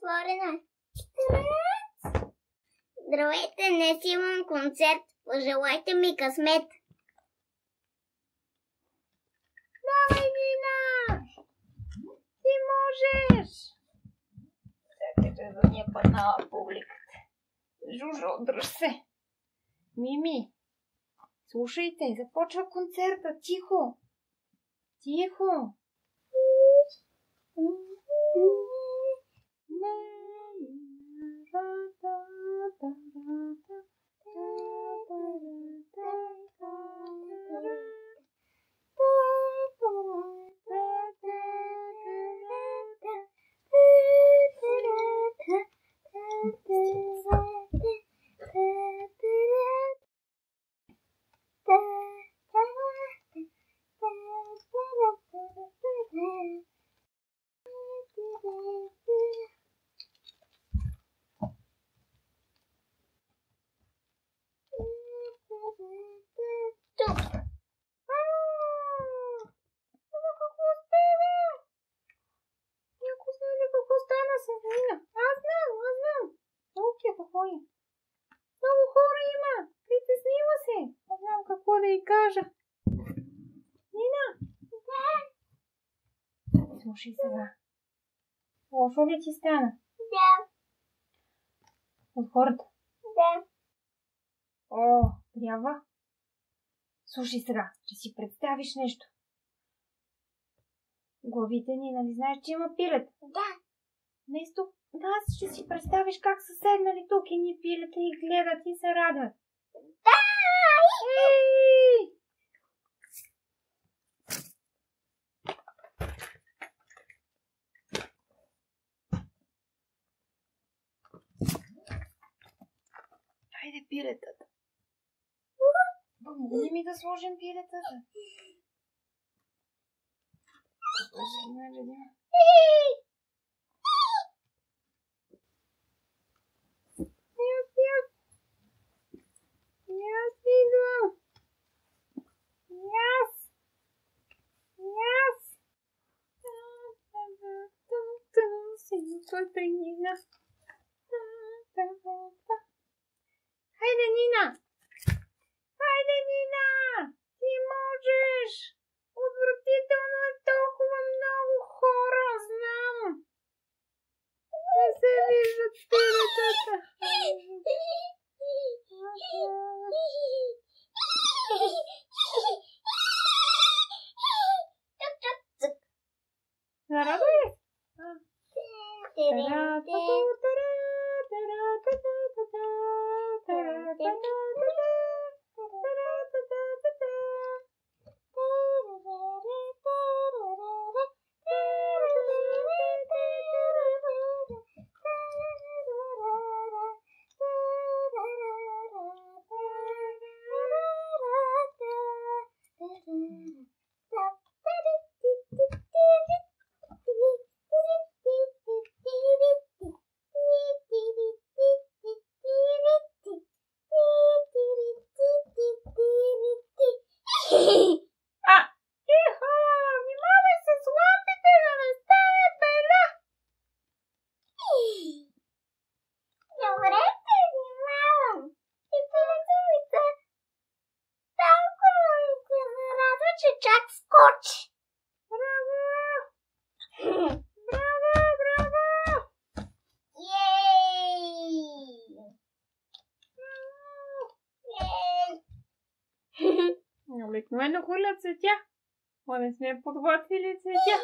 отворена. Здравейте, днес имам концерт. Пожелайте ми късмет. Давай, Нина! Ти можеш! Чакай, да ни е паднала публиката. Жужо, дръж се! Мими, слушайте, започва концерта. Тихо! Тихо! Много хора има! Притеснява се! Не знам какво да й кажа. Нина! Слушай сега. Лошо ли ти стана? Да. От хората? Да. О, трябва. Слушай сега, ще си представиш нещо. Главите ни, нали знаеш, че има пилета? Да. Вместо нас ще си представиш как са седнали тук и ни пилета и гледат и се радват. Да! Ей! Хайде пилетата. Помогни ми да сложим пилетата. Той при Нина. Хайде, Нина! Хайде, Нина! Ти можеш! Отвратително е толкова много хора, знам! Не се виждат пилетата. Зарадвай ли? Чак скочи. Браво! Браво! Ей! Обикновено хвърлят цветя. Но не сме подготвили цветя.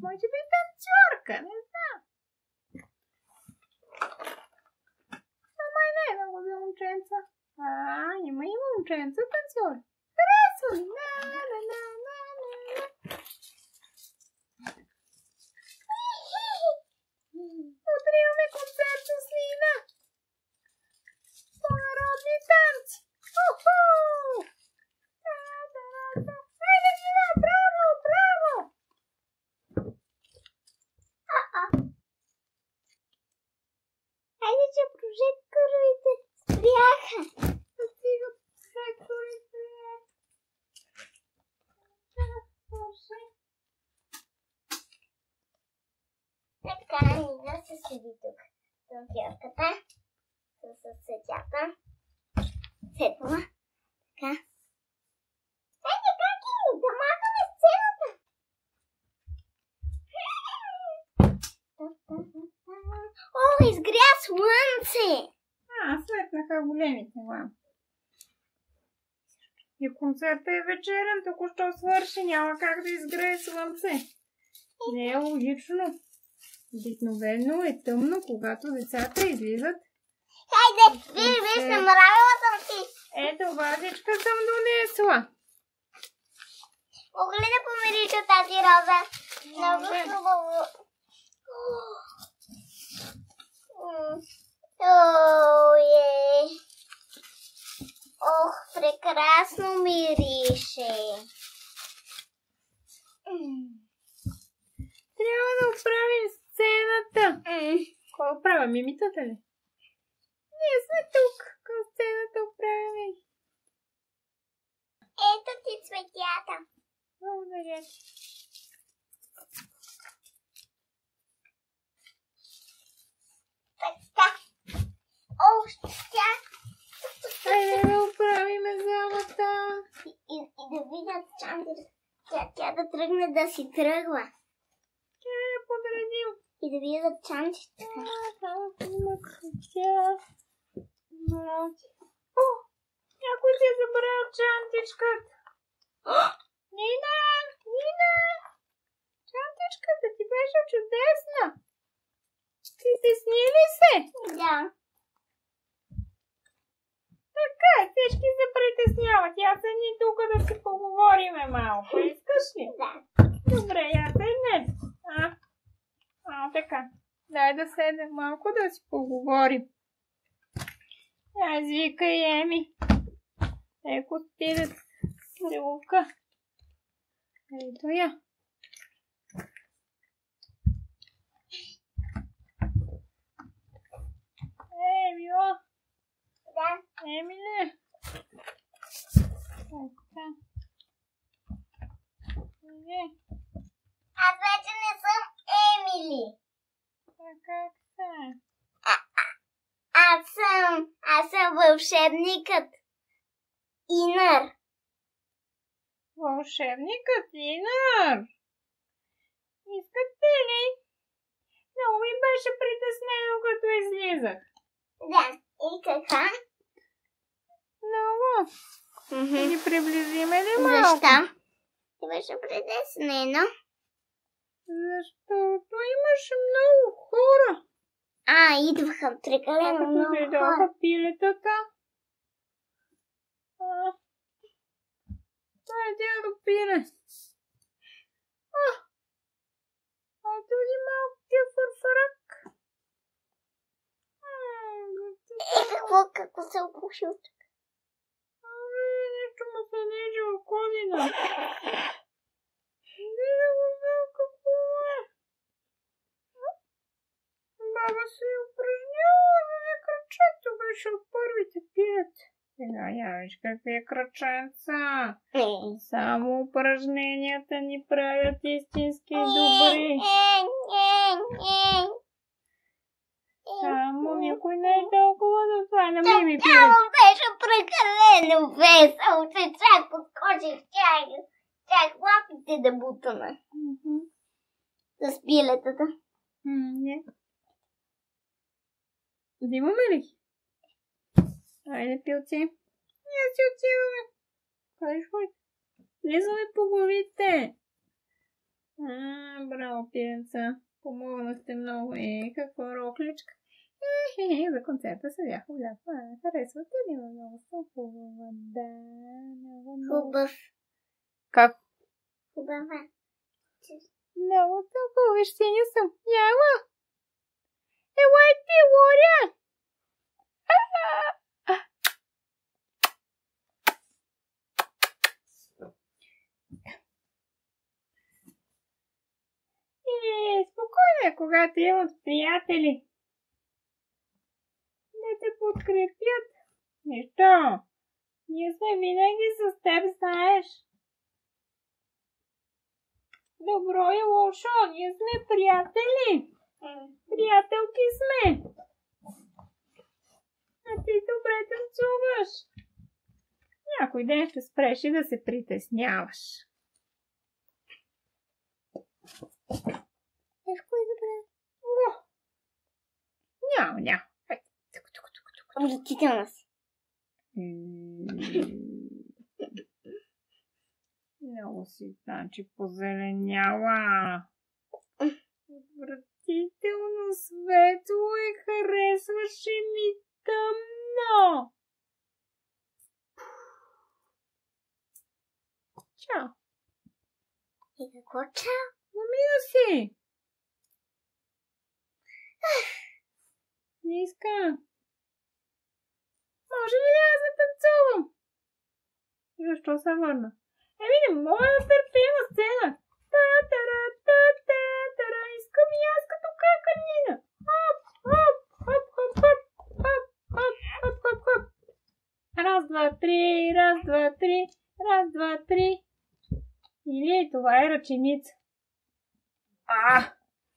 Може би танцорка, не знам. Ама не много за момченца. Има и момченца танцори. Харесва ли? Утре имаме концерт с Лина. По народни танци. Уху! Хайде, Лина, браво, браво! Хайде, че прожекторите спряха. Стига прожекторите. Така, Нина се седи тук. Танцорката с съдята. Сетова. Така. Хайде, каки, да махаме сцената. О, изгря слънце! Светнаха големите лампи. И концертът е вечерен, току-що свърши, няма как да изгрее слънце. Не е логично. Обикновено е тъмно, когато децата излизат. Хайде, виж, намравила съм си. Ето, вазичка съм донесла. Мога ли да помириша тази роза? Много хубаво. Ох, прекрасно мирише. Трябва да оправим сцената. Кой оправя? Мимитата ли? Ние сме тук. Към сцената оправяме. Ето ти цветята. Благодаря ти. Така. О, тя. Хайде да оправиме залата. И да видят чантите. Тя да тръгне да си тръгва. Я подредим. И да видят чантите. Има цветя. О, някой си е забравил чантичката. Нина! Нина! Чантичката ти беше чудесна. Ти сни ли се? Да. Така, всички се притесняват. Я седни тук да си поговориме малко. Искаш ли? Да. Добре, я седнете. Така. Дай да седем малко да си поговорим. Аз викай Еми. Еко отидат Любка. Ето я. Емио. Да. Емиле. Така. Аз вече не съм Емили. Как се? Аз съм вълшебникът Инър. Вълшебникът Инър. Искате ли? Много ми беше притеснено, като излизах. Да. И каква? Много. Да ги приблизиме ли малко? Защо? Ти беше притеснено. Защото имаше много хора. Идваха прекалено Като много дойдоха хора. пилетата. Това е дядо Пине. Туди малкия фърфърък. Какво се опуши от тук? Нещо му се нежи в козина. Не да го знам какво е. Баба се упражнява да не крачето, беше от първите пият. Сега я виж какви краченца. Само упражненията ни правят истински добри. Само никой не е толкова до това. На Мими пие. Само беше прекалено весело, че чак подскочих чак лапите да бутаме. С пилетата. Не. Взимаме ли? Айде, пилци. Ние си отиваме. Къде ще? Влизаме по главите. Браво, пиенца. Помогнахте много. Какво рокличка. За концерта се бях облякла. Харесвате ли ме? Много съм хубава. Да, много. Хубав. Как? Хубава. Много съм хубава. Синя съм. Яла. Елай ти, Лоря. Спокойно, когато имат приятели да те подкрепят. Нищо. Ние сме винаги с теб, знаеш. Добро и лошо. Ние сме приятели. Приятелки сме. А ти добре танцуваш. Някой ден ще спреш и да се притесняваш. Левко е добре. Няма. Отвратителна си. Много си, значи, позеленяла. Отвратително светло и харесваше ми тъмно. Чао. И какво чао? Намина си. Не искам. Може ли да аз да танцувам? Защо се върна? Не мога да търпя на сцена. Та-тара-та-та-тара. Искам и аз като каканина. Хоп. Раз, два, три, раз, два, три, раз, два, три. Или това е ръченица.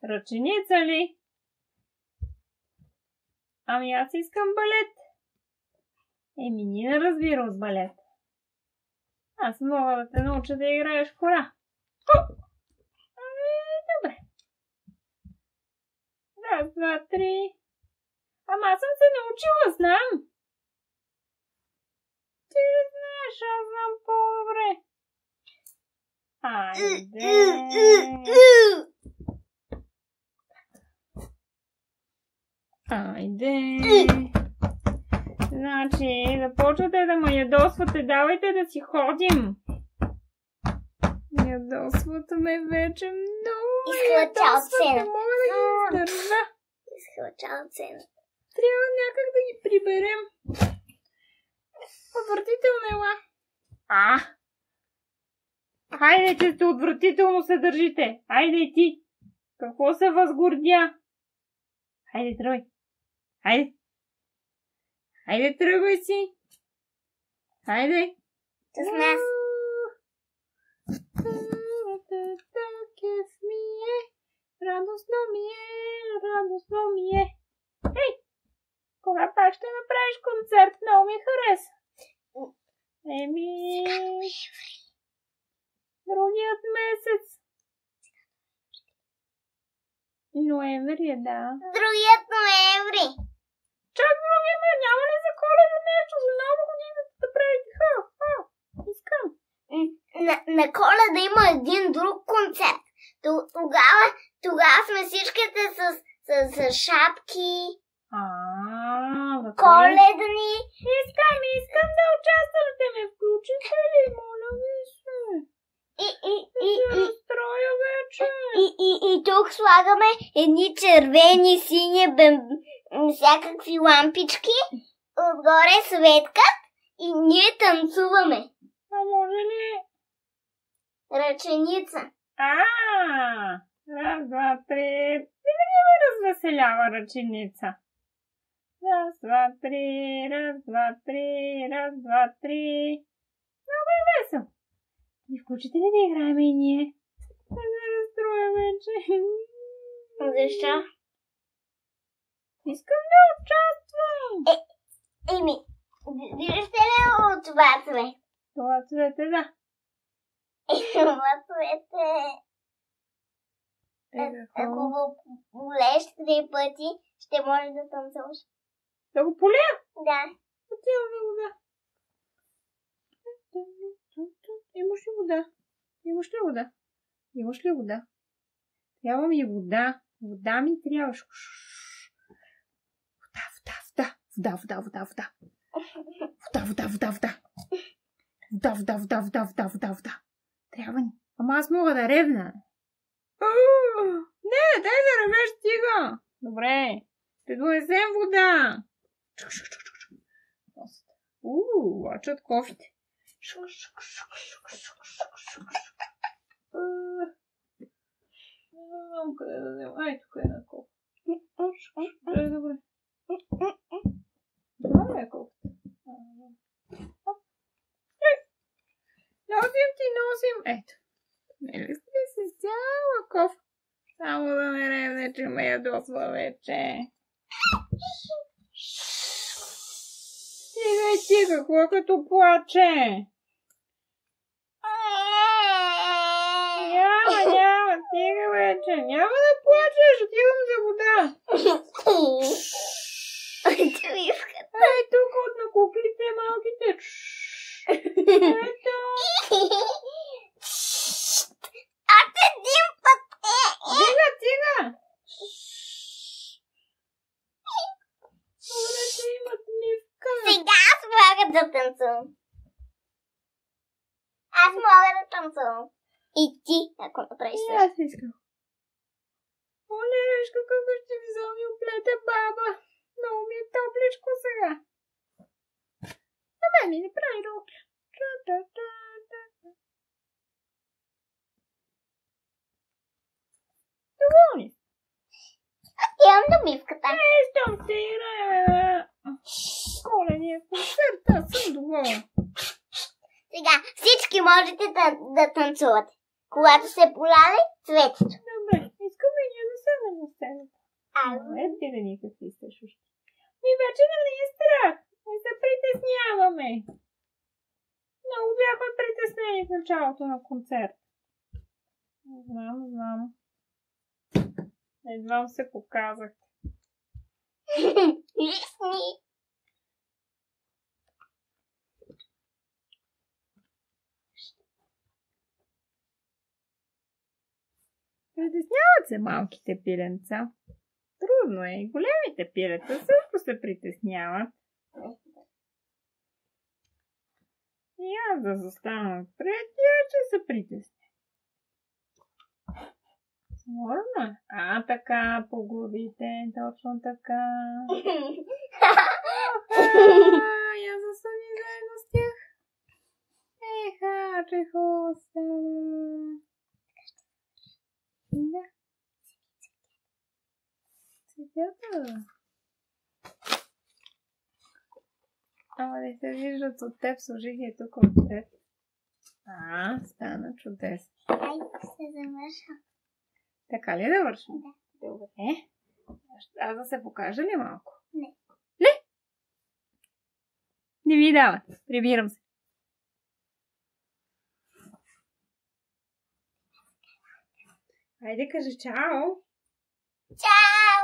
Ръченица ли? Ами аз искам балет. Ни не разбира от балет. Аз мога да те науча да играеш хора. Добре. Раз, два, три. Ама аз съм се научила, знам. Ти не знаеш, аз знам по-добре. Айде. Значи, започвате да ме ядосвате, давайте да си ходим. Ядосвате ме вече много. Искала цяла цена. Не мога да ги издържа. Искала цяла цена. Трябва някак да ги приберем. Отвратително ела. Хайде, че сте отвратително се държите. Хайде и ти. Какво се възгордя? Хайде, тръгвай. Хайде, тръгвай си. Хайде. С нас. Кеф ми е. Радостно ми е. Ей, кога пак ще направиш концерт? Много ми хареса. Другият месец. Ноември е, да. Другият ноември. Чак другият ме, няма ли за Коледа нещо? За нова година да правите? Искам. На Коледа има един друг концерт. Тогава сме всичките с шапки. Коледни. Искам да участвам. Ще ме включите ли? Моля ви се. Разстроя вече. И тук слагаме едни червени, сини, всякакви лампички. Отгоре светкат и ние танцуваме. Може ли? Ръченица. Раз, два, три. Винаги ме развеселява ръченица. Раз, два, три, раз, два, три, раз, два, три. Много е весело. И включите ли да играем и ние? Да се разстроя вече. Защо? Искам да участвам. Виждате ли от това цвет? Това цвет е, да. Това цвет е... Ако го полеш 3 пъти, ще можеш да танцуваш. Да го полея? Да. Отивам на вода. Имаш ли вода? Трябва ми вода. Вода ми трябваше. Вода. Трябва ни. Ама аз мога да ревна. Не, дай да ревеш, стига. Добре. Ще донесем вода. Лачат кофите. Не знам къде да взема. Ай, тук е на кофа. Добре. Това е кофта. Носим. Ето. Нали сте с цяла кофа? Само да не ревне, че ме ядосва вече. Стига, какво като плаче? Няма, стига вече. Няма да плачеш, отивам за вода. Ай, тук от на куклите малките. Ето. Един път Стига. Добре, че имат мивка. Сега аз мога да танцувам. Аз мога да танцувам. И ти, ако направиш И това. аз искам. Оле, виж какъв ще ви зоми оплете баба. Много ми е топличко сега. На мен ми не прави роля. Доволни. Отивам до мивката. Щом се играе коледния концерт, аз съм доволна. Сега всички можете да танцувате. Когато се поляли, цветето. Добре, искаме и ние да седнем на сцената. Ето да ни какви сте шушки. И вече да не е страх. Не се притесняваме. Много бяхме притеснени в началото на концерт. Знам. Едвам се показах. Лисни. Притесняват се малките пиленца. Трудно е. И големите пилета също се притесняват. И аз да застана пред тя, ще се притесня. Сигурно. Така, по главите, точно така. Я засъни заедно с тях. Еха, че хубаво съм. Да. Цветята. Ама не се виждат от теб, сложи ги тук отпред. Стана чудесно. Ай, се замърша. Така ли да вършим? Да. Добре. Аз да се покажа ли малко? Не. Не ми дават. Прибирам се. Хайде, кажи чао. Чао!